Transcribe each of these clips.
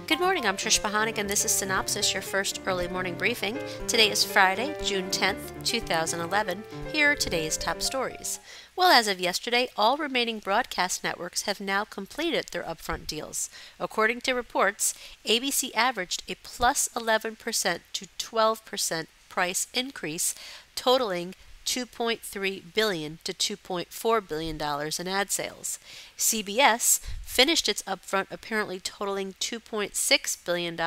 Good morning, I'm Trish Pahanik, and this is Cynopsis, your first early morning briefing. Today is Friday, June 10th, 2011. Here are today's top stories. Well, as of yesterday, all remaining broadcast networks have now completed their upfront deals. According to reports, ABC averaged a plus 11% to 12% price increase, totaling $2.3 billion to $2.4 billion in ad sales. CBS finished its upfront apparently totaling $2.6 billion to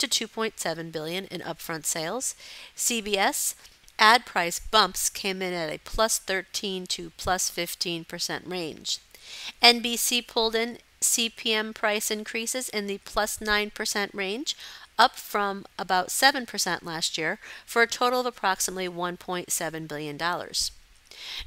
$2.7 billion in upfront sales. CBS ad price bumps came in at a plus 13 to plus 15% range. NBC pulled in CPM price increases in the plus 9% range, up from about 7% last year, for a total of approximately $1.7 billion.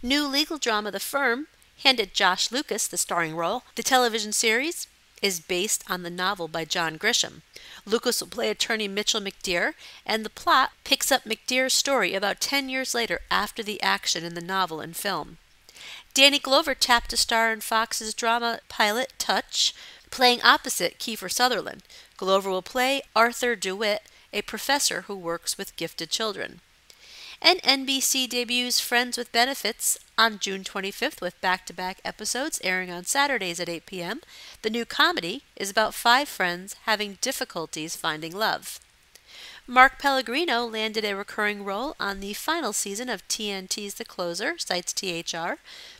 New legal drama The Firm handed Josh Lucas the starring role. The television series is based on the novel by John Grisham. Lucas will play attorney Mitchell McDear, and the plot picks up McDear's story about 10 years later after the action in the novel and film. Danny Glover tapped to star in Fox's drama pilot Touch, playing opposite Kiefer Sutherland. Glover will play Arthur DeWitt, a professor who works with gifted children. And NBC debuts Friends with Benefits on June 25th with back-to-back episodes airing on Saturdays at 8 p.m. The new comedy is about five friends having difficulties finding love. Mark Pellegrino landed a recurring role on the final season of TNT's The Closer, cites THR.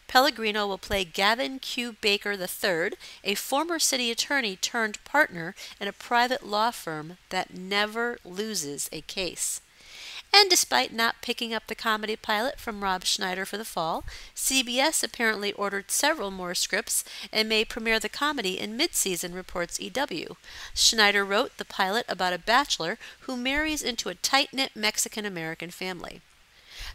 Pellegrino will play Gavin Q. Baker III, a former city attorney turned partner in a private law firm that never loses a case. And despite not picking up the comedy pilot from Rob Schneider for the fall, CBS apparently ordered several more scripts and may premiere the comedy in mid-season, reports EW. Schneider wrote the pilot about a bachelor who marries into a tight-knit Mexican-American family.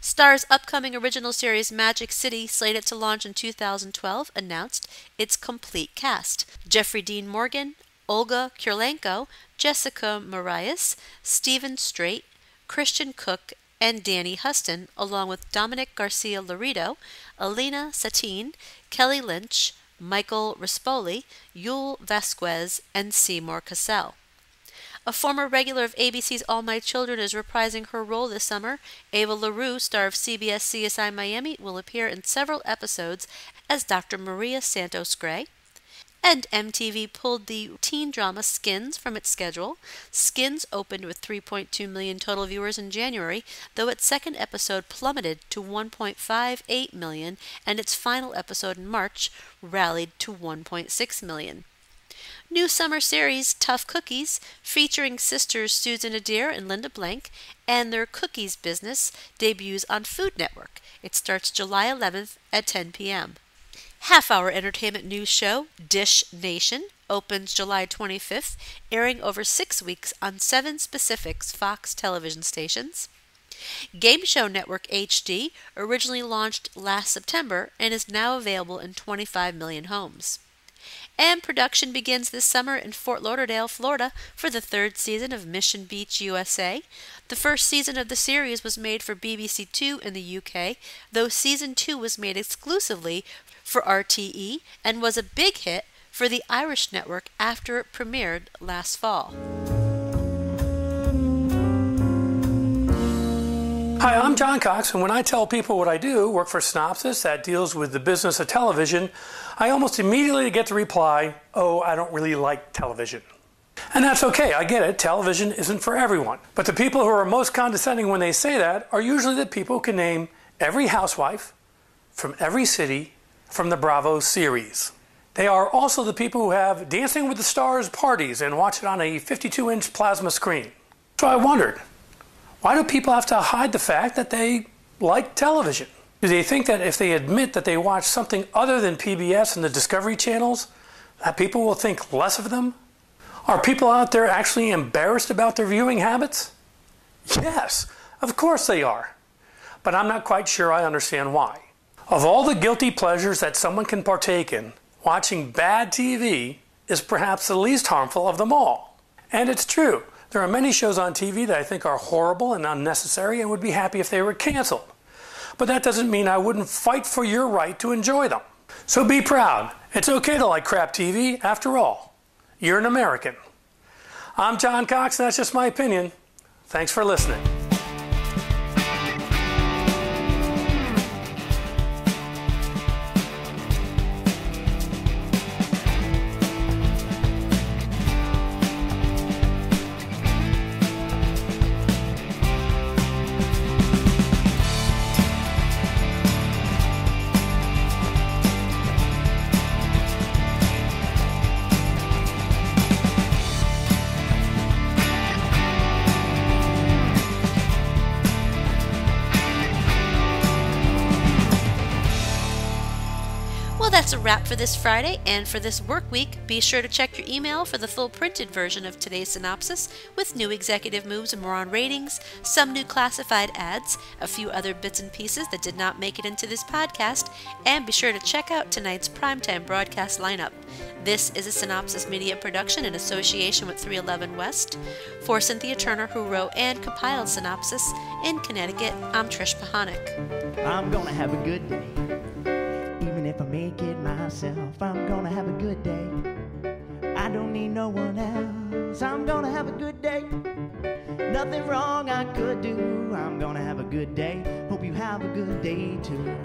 Star's upcoming original series Magic City, slated to launch in 2012, announced its complete cast. Jeffrey Dean Morgan, Olga Kurylenko, Jessica Marias, Stephen Strait, Christian Cook, and Danny Huston, along with Dominic Garcia-Laredo, Alina Satine, Kelly Lynch, Michael Rispoli, Yul Vasquez, and Seymour Cassell. A former regular of ABC's All My Children is reprising her role this summer. Ava LaRue, star of CBS CSI Miami, will appear in several episodes as Dr. Maria Santos Gray. And MTV pulled the teen drama Skins from its schedule. Skins opened with 3.2 million total viewers in January, though its second episode plummeted to 1.58 million, and its final episode in March rallied to 1.6 million. New summer series Tough Cookies, featuring sisters Susan Adair and Linda Blank, and their cookies business, debuts on Food Network. It starts July 11th at 10 p.m. Half-hour entertainment news show Dish Nation opens July 25th, airing over 6 weeks on 7 specific Fox television stations. Game Show Network HD originally launched last September and is now available in 25 million homes. And production begins this summer in Fort Lauderdale, Florida, for the 3rd season of Mission Beach, USA. The first season of the series was made for BBC Two in the UK, though Season 2 was made exclusively for RTE and was a big hit for the Irish network after it premiered last fall. Hi, I'm John Cox, and when I tell people what I do, work for Cynopsis that deals with the business of television, I almost immediately get the reply, "Oh, I don't really like television." And that's okay, I get it, television isn't for everyone. But the people who are most condescending when they say that are usually the people who can name every housewife from every city from the Bravo series. They are also the people who have Dancing with the Stars parties and watch it on a 52-inch plasma screen. So I wondered, why do people have to hide the fact that they like television? Do they think that if they admit that they watch something other than PBS and the Discovery channels, that people will think less of them? Are people out there actually embarrassed about their viewing habits? Yes, of course they are. But I'm not quite sure I understand why. Of all the guilty pleasures that someone can partake in, watching bad TV is perhaps the least harmful of them all. And it's true. There are many shows on TV that I think are horrible and unnecessary and would be happy if they were canceled. But that doesn't mean I wouldn't fight for your right to enjoy them. So be proud. It's okay to like crap TV, after all. You're an American. I'm John Cox, and that's just my opinion. Thanks for listening. Well, that's a wrap for this Friday and for this work week. Be sure to check your email for the full printed version of today's synopsis with new executive moves and more on ratings, some new classified ads, a few other bits and pieces that did not make it into this podcast, and be sure to check out tonight's primetime broadcast lineup. This is a Cynopsis Media production in association with 311 West. For Cynthia Turner, who wrote and compiled Cynopsis, in Connecticut, I'm Trish Pahanik. I'm gonna have a good day. Even if I make it myself, I'm gonna have a good day. I don't need no one else. I'm gonna have a good day. Nothing wrong I could do. I'm gonna have a good day. Hope you have a good day too.